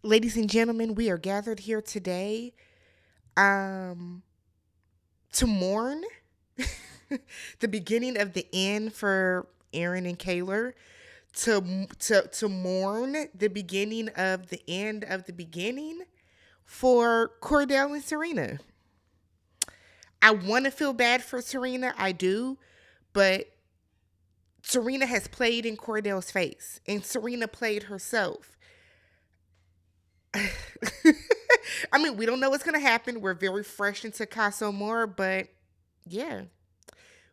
Ladies and gentlemen, we are gathered here today um, to mourn the beginning of the end for Aaron and Kayla, to mourn the beginning of the end of the beginning for Cordell and Serena. I want to feel bad for Serena, I do, but Serena has played in Cordell's face, and Serena played herself. I mean, we don't know what's gonna happen. We're very fresh into CASA AMOR, but yeah.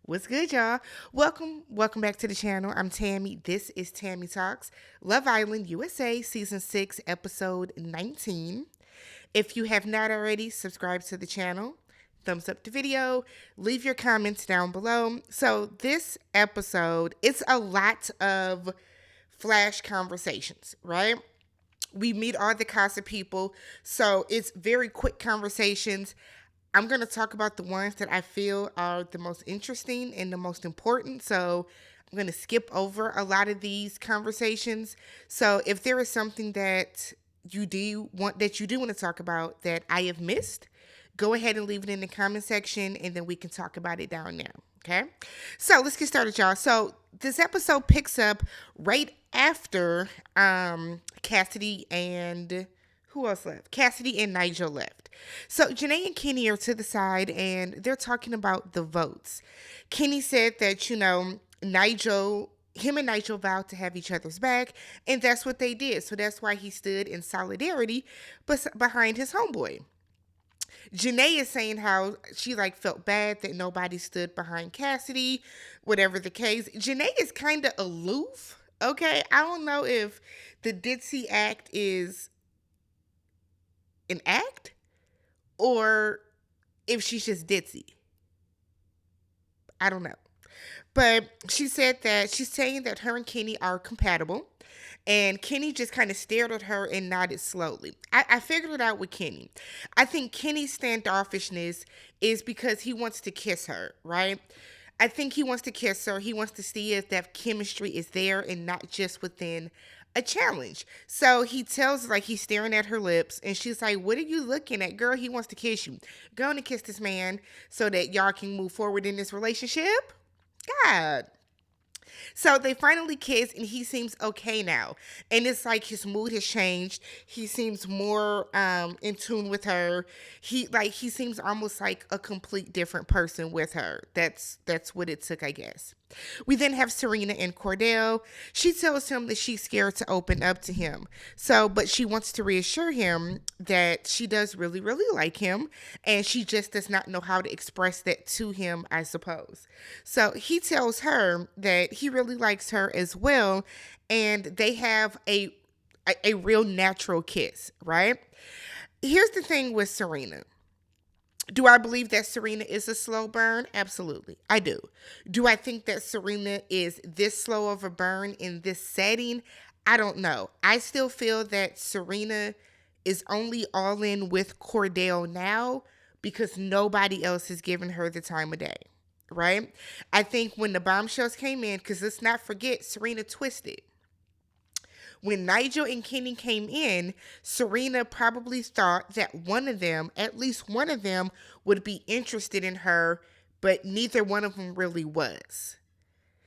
What's good, y'all? Welcome back to the channel. I'm Tammy. This is Tammy Talks, Love Island USA, Season 6, Episode 19. If you have not already, subscribe to the channel, thumbs up the video, leave your comments down below. So this episode, it's a lot of flash conversations, right? We meet all the CASA people, so it's very quick conversations. I'm going to talk about the ones that I feel are the most interesting and the most important. So I'm going to skip over a lot of these conversations. So if there is something that you do want to talk about that I have missed, go ahead and leave it in the comment section and then we can talk about it down there. Okay? So let's get started, y'all. So this episode picks up right after Cassidy and who else left? Cassidy and Nigel left. So Janae and Kenny are to the side and they're talking about the votes. Kenny said that, him and Nigel vowed to have each other's back, and that's what they did. So that's why he stood in solidarity behind his homeboy. Janae is saying how she felt bad that nobody stood behind Cassidy, whatever the case. Janae is kind of aloof. Okay, I don't know if the ditzy act is an act or if she's just ditzy. I don't know. But she said that she's saying that her and Kenny are compatible. And Kenny just kind of stared at her and nodded slowly. I figured it out with Kenny. I think Kenny's standoffishness is because he wants to kiss her, right? I think he wants to kiss her. He wants to see if that chemistry is there and not just within a challenge. So he tells, he's staring at her lips, and she's like, "What are you looking at, girl? He wants to kiss you. Go on and kiss this man so that y'all can move forward in this relationship." God. So they finally kiss and he seems okay now. And it's like his mood has changed. He seems more in tune with her. He seems almost like a complete different person with her. That's what it took, I guess. We then have Serena and Cordell. She tells him that she's scared to open up to him. But she wants to reassure him that she does really, really like him, and she just does not know how to express that to him, I suppose. So he tells her that he really likes her as well, and they have a real natural kiss, right? Here's the thing with Serena. Do I believe that Serena is a slow burn? Absolutely. I do. Do I think that Serena is this slow of a burn in this setting? I don't know. I still feel that Serena is only all in with Cordell now because nobody else has given her the time of day, right? I think when the bombshells came in, because let's not forget, Serena twisted. When Nigel and Kenny came in, Serena probably thought that one of them, at least one of them, would be interested in her, but neither one of them really was.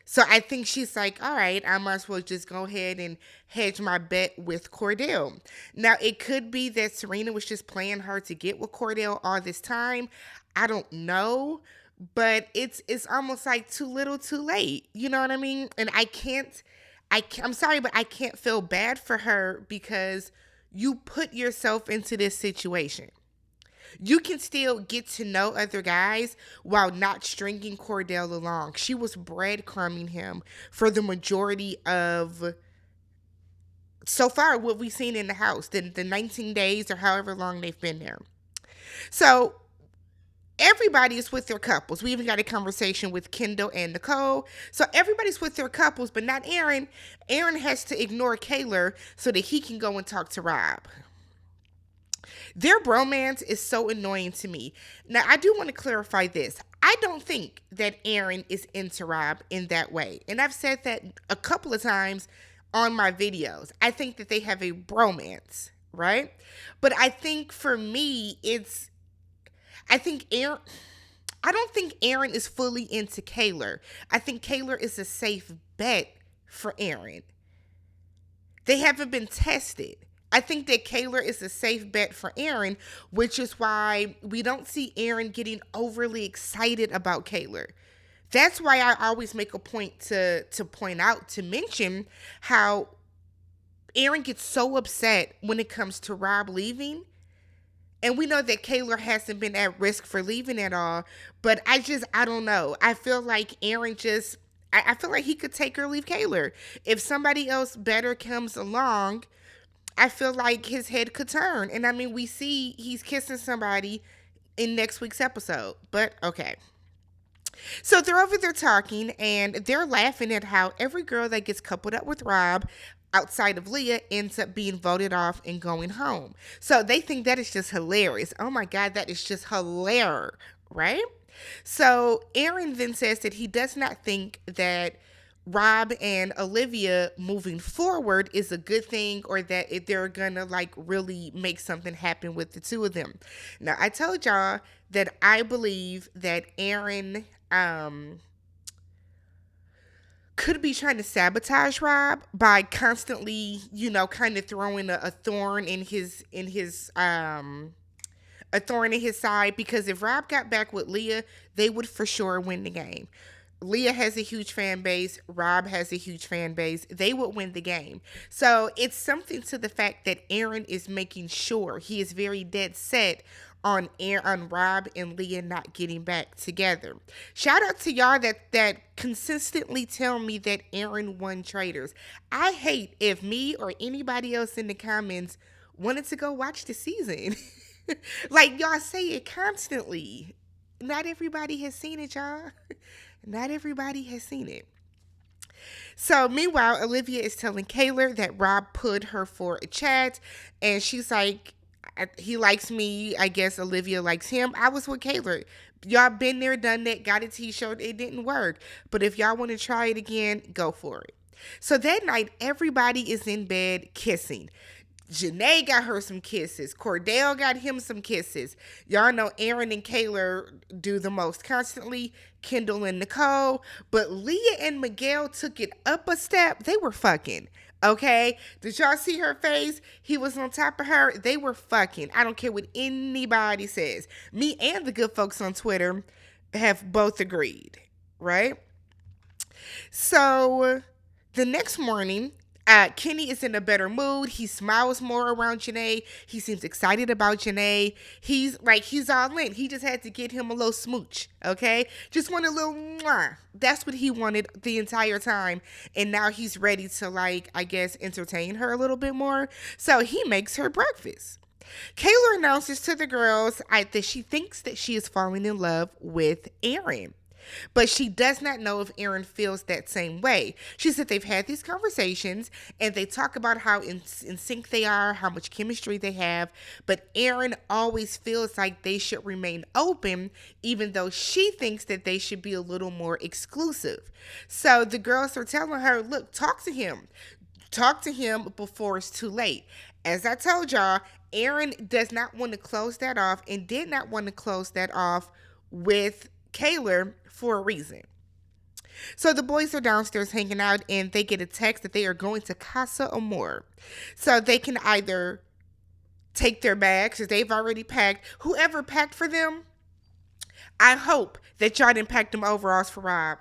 So I think she's like, all right, I might as well just go ahead and hedge my bet with Cordell. Now, it could be that Serena was just playing her to get with Cordell all this time. I don't know, but it's almost like too little too late. You know what I mean? And I'm sorry, but I can't feel bad for her because you put yourself into this situation. You can still get to know other guys while not stringing Cordell along. She was breadcrumbing him for the majority of, so far, what we've seen in the house, the 19 days or however long they've been there. So everybody's with their couples. We even got a conversation with Kendall and Nicole. So everybody's with their couples, but not Aaron. Aaron has to ignore Kayla so that he can go and talk to Rob. Their bromance is so annoying to me. Now, I do want to clarify this. I don't think that Aaron is into Rob in that way. And I've said that a couple of times on my videos. I think that they have a bromance. right? But I think for me, I think Aaron. I don't think Aaron is fully into Kaylor. I think Kaylor is a safe bet for Aaron. They haven't been tested. I think that Kaylor is a safe bet for Aaron, which is why we don't see Aaron getting overly excited about Kaylor. That's why I always make a point to point out, to mention how Aaron gets so upset when it comes to Rob leaving. And we know that Kaylor hasn't been at risk for leaving at all. But I don't know. I feel like Aaron just, I feel like he could take or leave Kaylor. If somebody else better comes along, I feel like his head could turn. And I mean, we see he's kissing somebody in next week's episode. But okay. So they're over there talking and they're laughing at how every girl that gets coupled up with Rob outside of Leah ends up being voted off and going home. So they think that is just hilarious. Oh my God, that is just hilarious, right? So Aaron then says that he does not think that Rob and Olivia moving forward is a good thing, or that they're gonna like really make something happen with the two of them. Now I told y'all that I believe that Aaron could be trying to sabotage Rob by constantly, kind of throwing a thorn in his a thorn in his side, because if Rob got back with Leah, they would for sure win the game. Leah has a huge fan base. Rob has a huge fan base. They would win the game. So it's something to the fact that Aaron is making sure, he is very dead set on Rob and Leah not getting back together. Shout out to y'all that consistently tell me that Aaron won traders. I hate if me or anybody else in the comments wanted to go watch the season. Like y'all say it constantly. Not everybody has seen it, y'all. Not everybody has seen it. So meanwhile, Olivia is telling Kaylor that Rob put her for a chat, and she's like, he likes me. I guess Olivia likes him. I was with Kaylor. Y'all been there, done that, got a t-shirt. It didn't work. But if y'all want to try it again, go for it. So that night, everybody is in bed kissing. Janae got her some kisses. Cordell got him some kisses. Y'all know Aaron and Kaylor do the most constantly. Kendall and Nicole. But Leah and Miguel took it up a step. They were fucking. Okay? Did y'all see her face? He was on top of her. They were fucking. I don't care what anybody says. Me and the good folks on Twitter have both agreed. Right? So the next morning, Kenny is in a better mood. He smiles more around Janae. He seems excited about Janae. He's all in. He just had to get him a little smooch, okay? Just want a little mwah. That's what he wanted the entire time. And now he's ready to, I guess, entertain her a little bit more. So he makes her breakfast. Kaylor announces to the girls that she thinks that she is falling in love with Aaron. But she does not know if Aaron feels that same way. She said they've had these conversations and they talk about how in sync they are, how much chemistry they have. But Aaron always feels like they should remain open, even though she thinks that they should be a little more exclusive. So the girls are telling her, look, talk to him. Talk to him before it's too late. As I told y'all, Aaron does not want to close that off and did not want to close that off with Kaylor for a reason. So the boys are downstairs hanging out and they get a text that they are going to CASA AMOR. So they can either take their bags, because they've already packed. Whoever packed for them, I hope that y'all didn't pack them overalls for Rob.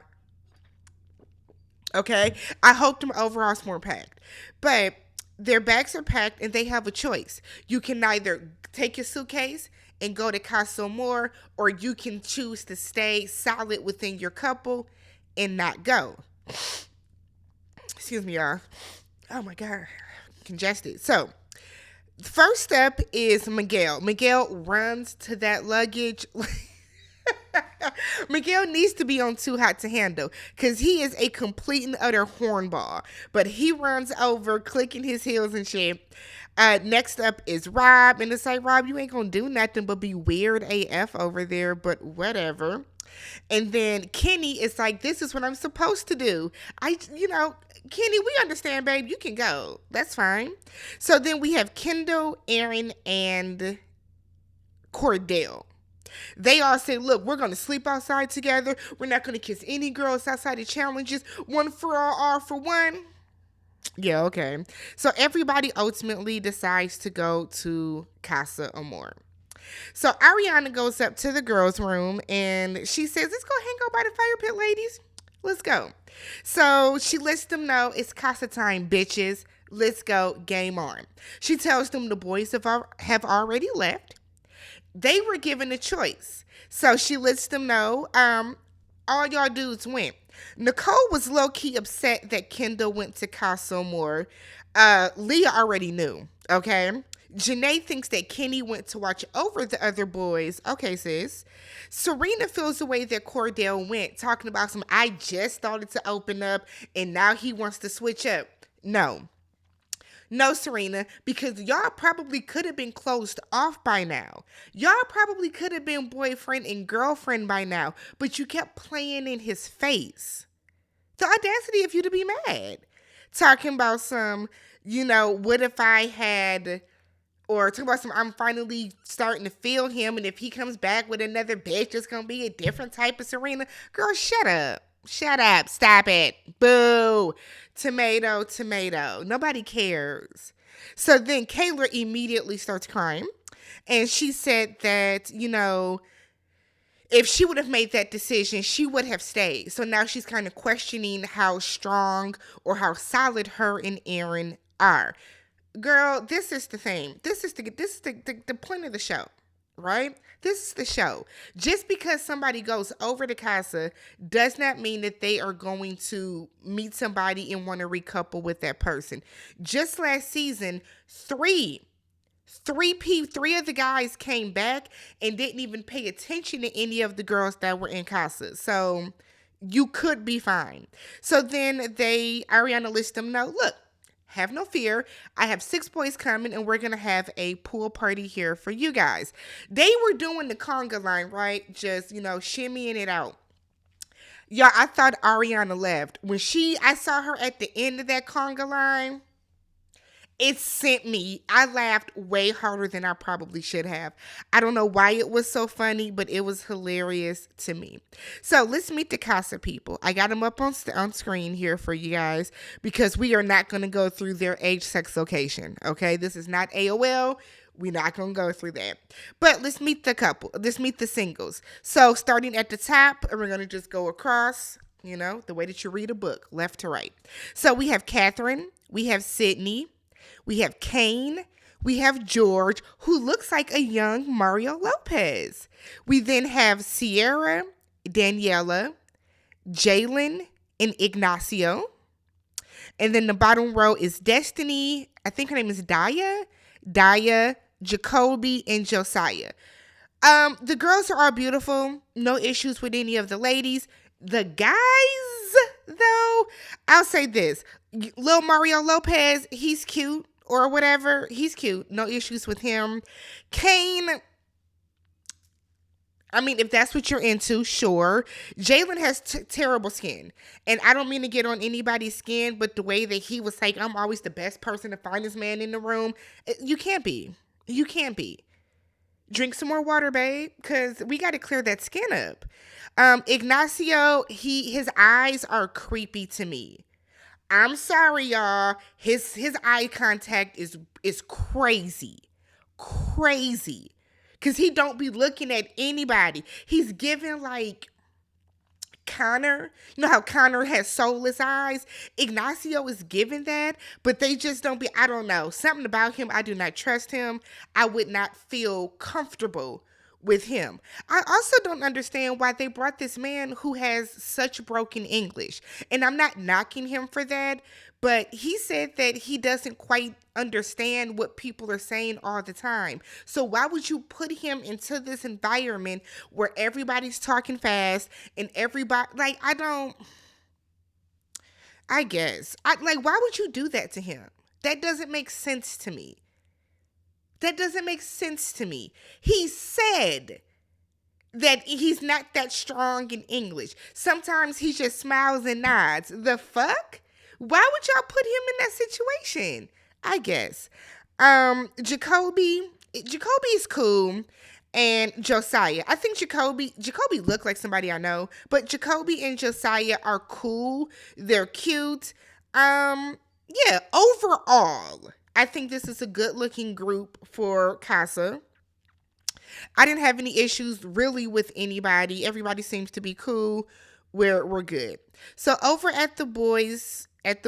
Okay? I hope them overalls weren't packed. But their bags are packed and they have a choice. You can either take your suitcase and go to CASA AMOR, or you can choose to stay solid within your couple and not go. Excuse me, y'all. Oh my God, congested. So, the first step is Miguel. Miguel runs to that luggage. Miguel needs to be on Too Hot to Handle, because he is a complete and utter hornball. But he runs over, clicking his heels and shit. Next up is Rob, and it's like, Rob, you ain't gonna do nothing but be weird AF over there, but whatever. And then Kenny is like, this is what I'm supposed to do. Kenny, we understand, babe. You can go. That's fine. So then we have Kendall, Aaron, and Cordell. They all say, look, we're going to sleep outside together. We're not going to kiss any girls outside of challenges. One for all for one. Yeah, okay. So everybody ultimately decides to go to Casa Amor. So Ariana goes up to the girls' room and she says, let's go hang out by the fire pit, ladies. Let's go. So she lets them know it's Casa time, bitches. Let's go. Game on. She tells them the boys have already left. They were given a choice. So she lets them know all y'all dudes went. Nicole was low-key upset that Kendall went to Casa More. Leah already knew, okay? Janae thinks that Kenny went to watch over the other boys. Okay, sis. Serena feels the way that Cordell went, talking about I just started to open up, and now he wants to switch up. No. No, Serena, because y'all probably could have been closed off by now. Y'all probably could have been boyfriend and girlfriend by now, but you kept playing in his face. The audacity of you to be mad. Talking about what if I had, or talking about I'm finally starting to feel him, and if he comes back with another bitch, it's going to be a different type of Serena. Girl, shut up. Shut up. Stop it. Boo. Tomato, tomato. Nobody cares. So then Kayla immediately starts crying. And she said that, if she would have made that decision, she would have stayed. So now she's kind of questioning how strong or how solid her and Aaron are. Girl, this is the thing. This is the point of the show. Right? This is the show. Just because somebody goes over to Casa does not mean that they are going to meet somebody and want to recouple with that person. Just last season, three of the guys came back and didn't even pay attention to any of the girls that were in Casa. So you could be fine. So then Ariana lets them know, look, have no fear. I have 6 boys coming and we're going to have a pool party here for you guys. They were doing the conga line, right? Just, shimmying it out. Y'all, I thought Ariana left. When I saw her at the end of that conga line, it sent me. I laughed way harder than I probably should have. I don't know why it was so funny, but it was hilarious to me. So let's meet the Casa people. I got them up on screen here for you guys because we are not going to go through their age, sex, location. Okay, this is not AOL. We're not going to go through that. But let's meet the couple. Let's meet the singles. So starting at the top, and we're going to just go across, the way that you read a book, left to right. So we have Catherine. We have Sydney. We have Kane. We have George, who looks like a young Mario Lopez. We then have Sierra, Daniela, Jalen, and Ignacio. And then the bottom row is Destiny. I think her name is Daya, Jacoby, and Josiah. The girls are all beautiful. No issues with any of the ladies. The guys, though, I'll say this. Lil Mario Lopez, he's cute. Or whatever. He's cute. No issues with him. Kane, if that's what you're into, sure. Jalen has terrible skin. And I don't mean to get on anybody's skin, but the way that he was like, I'm always the best person to find this man in the room. You can't be. You can't be. Drink some more water, babe, because we got to clear that skin up. Ignacio, his eyes are creepy to me. I'm sorry, y'all. His eye contact is crazy. Crazy. Because he don't be looking at anybody. He's giving like Connor. You know how Connor has soulless eyes? Ignacio is giving that, but they just don't be, I don't know. Something about him, I do not trust him. I would not feel comfortable with him. I also don't understand why they brought this man who has such broken English. And I'm not knocking him for that, but he said that he doesn't quite understand what people are saying all the time. So why would you put him into this environment where everybody's talking fast and everybody, why would you do that to him? That doesn't make sense to me. He said that he's not that strong in English. Sometimes he just smiles and nods. The fuck? Why would y'all put him in that situation? I guess. Jacoby is cool. And Josiah. I think Jacoby looked like somebody I know, but Jacoby and Josiah are cool. They're cute. Yeah, overall, I think this is a good looking group for CASA. I didn't have any issues really with anybody. Everybody seems to be cool. We're good. So over at the boys, we're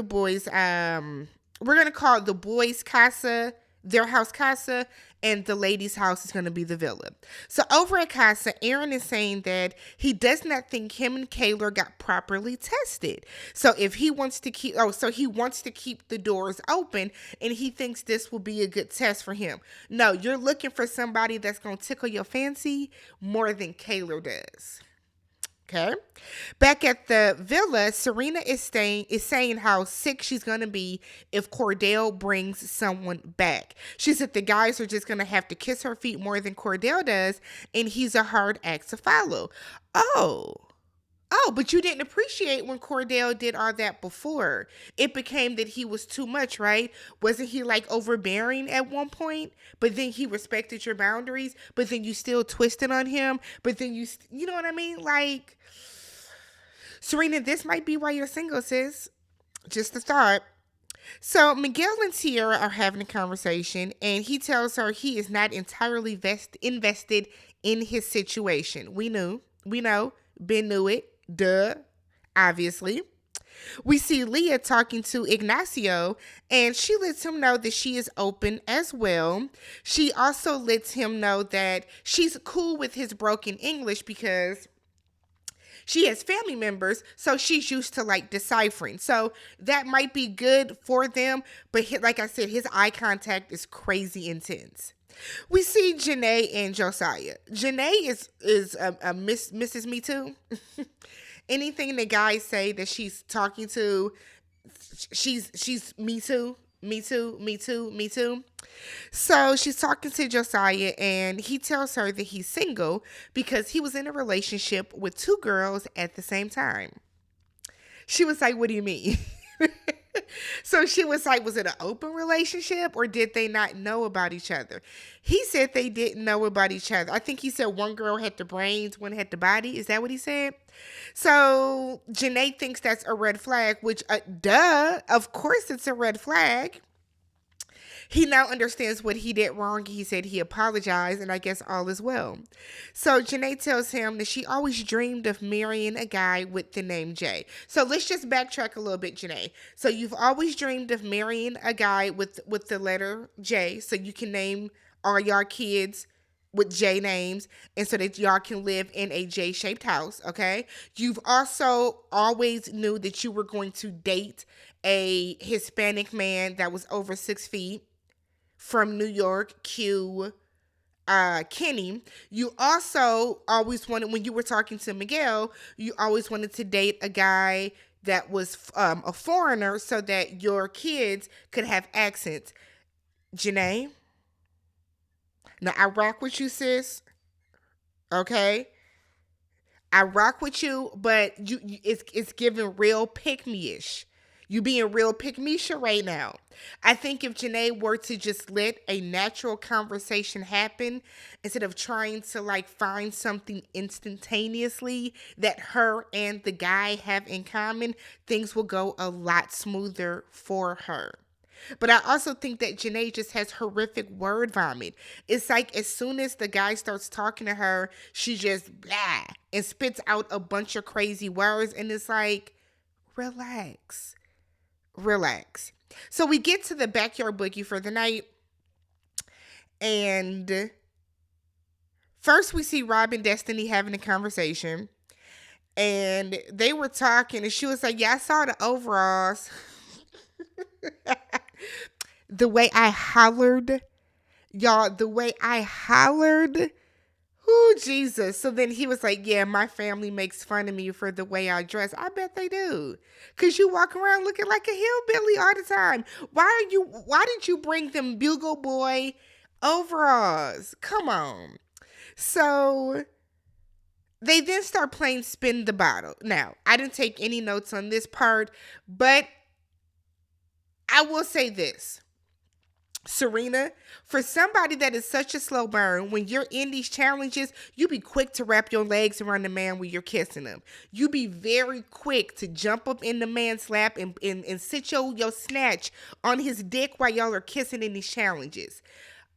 gonna call it the boys' casa, their house casa, and the ladies' house is gonna be the villa. So over at casa, Aaron is saying that he does not think him and Kayla got properly tested. So if he wants to keep, so he wants to keep the doors open, and he thinks this will be a good test for him. No, you're looking for somebody that's gonna tickle your fancy more than Kayla does. Okay. Back at the villa, Serena is saying how sick she's gonna be if Cordell brings someone back. She said the guys are just gonna have to kiss her feet more than Cordell does, and he's a hard act to follow. Oh. Oh, but you didn't appreciate when Cordell did all that before. It became that he was too much, right? Wasn't he like overbearing at one point? But then he respected your boundaries, but then you still twisted on him, but then you know what I mean? Like, Serena, this might be why you're single, sis. Just a thought. So Miguel and Tierra are having a conversation, and he tells her he is not entirely invested in his situation. We know, Ben knew it, duh, obviously. We see Leah talking to Ignacio, and she lets him know that she is open as well. She also lets him know that she's cool with his broken English because she has family members, so she's used to like deciphering. So that might be good for them, but like I said, his eye contact is crazy intense. We see Janae and Josiah. Janae is a Mrs. Me Too. Anything the guys say that she's talking to, she's Me Too. Me too, me too, me too. So she's talking to Josiah, and he tells her that he's single because he was in a relationship with two girls at the same time. She was like, "What do you mean?" So she was like, "Was it an open relationship or did they not know about each other?" He said they didn't know about each other. I think he said one girl had the brains, one had the body. Is that what he said? So Janae thinks that's a red flag, which, duh, of course it's a red flag. He now understands what he did wrong. He said he apologized, and I guess all is well. So Janae tells him that she always dreamed of marrying a guy with the name Jay. So let's just backtrack a little bit, Janae. So you've always dreamed of marrying a guy with the letter J, so you can name all your kids with J names, and so that y'all can live in a J-shaped house, okay? You've also always knew that you were going to date a Hispanic man that was over 6 feet from New York, Kenny. You also always wanted, when you were talking to Miguel, you always wanted to date a guy that was a foreigner so that your kids could have accents. Janae, now I rock with you, sis. Okay, I rock with you, but it's giving real pick me ish. You being real pick me right now. I think if Janae were to just let a natural conversation happen instead of trying to like find something instantaneously that her and the guy have in common, things will go a lot smoother for her. But I also think that Janae just has horrific word vomit. It's like as soon as the guy starts talking to her, she just blah and spits out a bunch of crazy words. And it's like, relax. Relax. So we get to the backyard boogie for the night. And first we see Rob and Destiny having a conversation. And they were talking, and she was like, "Yeah, I saw the overalls." The way I hollered, y'all, the way I hollered. Oh, Jesus. So then he was like, "Yeah, my family makes fun of me for the way I dress." I bet they do. Because you walk around looking like a hillbilly all the time. Why did you bring them Bugle Boy overalls? Come on. So They then start playing spin the bottle. Now, I didn't take any notes on this part, but I will say this. Serena, for somebody that is such a slow burn, when you're in these challenges, you be quick to wrap your legs around the man when you're kissing him. You be very quick to jump up in the man's lap and sit your snatch on his dick while y'all are kissing in these challenges.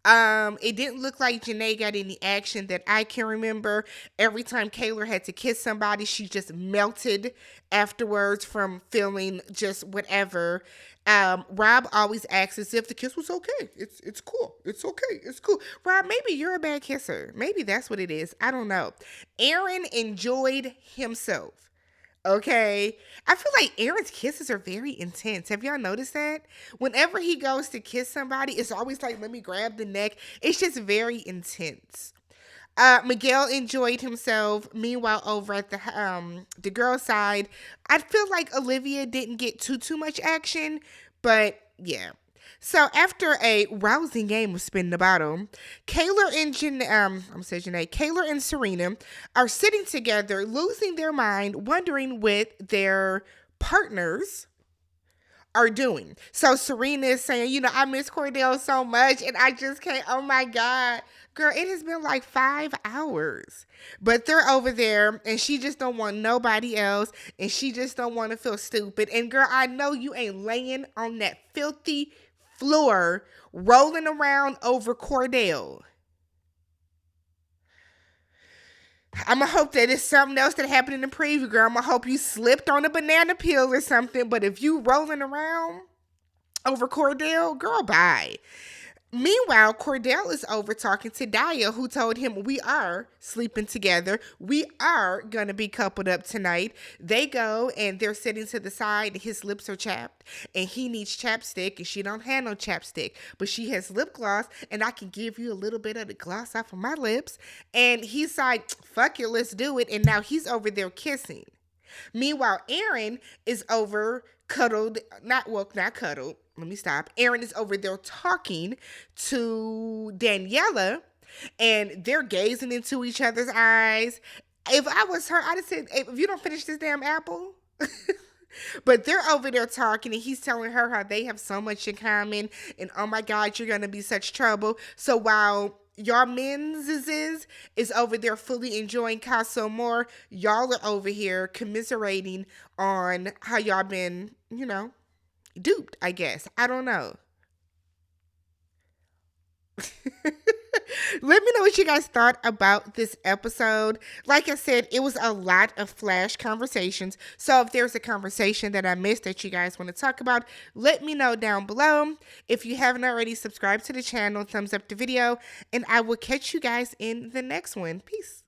It didn't look like Janae got any action that I can remember. Every time Kayla had to kiss somebody, she just melted afterwards from feeling just whatever. Rob always asks as if the kiss was okay. It's cool. It's okay. It's cool. Rob, maybe you're a bad kisser. Maybe that's what it is. I don't know. Aaron enjoyed himself. Okay. I feel like Aaron's kisses are very intense. Have y'all noticed that? Whenever he goes to kiss somebody, it's always like, let me grab the neck. It's just very intense. Miguel enjoyed himself. Meanwhile, over at the girl side, I feel like Olivia didn't get too much action, but yeah. So after a rousing game of spin the bottle, Kayla and Serena are sitting together, losing their mind, wondering what their partners are doing. So Serena is saying, I miss Cordell so much and I just can't, oh my God. Girl, it has been like 5 hours. But they're over there and she just don't want nobody else and she just don't want to feel stupid. And girl, I know you ain't laying on that filthy floor rolling around over Cordell. I'm going to hope that it's something else that happened in the preview, girl. I'm going to hope you slipped on a banana peel or something. But if you rolling around over Cordell, girl, bye. Meanwhile, Cordell is over talking to Daya, who told him, we are sleeping together. We are going to be coupled up tonight. They go and they're sitting to the side and his lips are chapped and he needs chapstick and she don't have no chapstick, but she has lip gloss and I can give you a little bit of the gloss off of my lips. And he's like, fuck it, let's do it. And now he's over there kissing. Meanwhile, Aaron is over cuddled, not cuddled. Let me stop. Aaron is over there talking to Daniela and they're gazing into each other's eyes. If I was her, I'd have said, hey, if you don't finish this damn apple. But they're over there talking and he's telling her how they have so much in common and oh my God, you're going to be such trouble. So while y'all men's is over there fully enjoying CASA AMOR, y'all are over here commiserating on how y'all been, duped, I guess. I don't know. Let me know what you guys thought about this episode. Like I said, it was a lot of flash conversations. So if there's a conversation that I missed that you guys want to talk about, let me know down below. If you haven't already, subscribed to the channel, thumbs up the video, and I will catch you guys in the next one. Peace.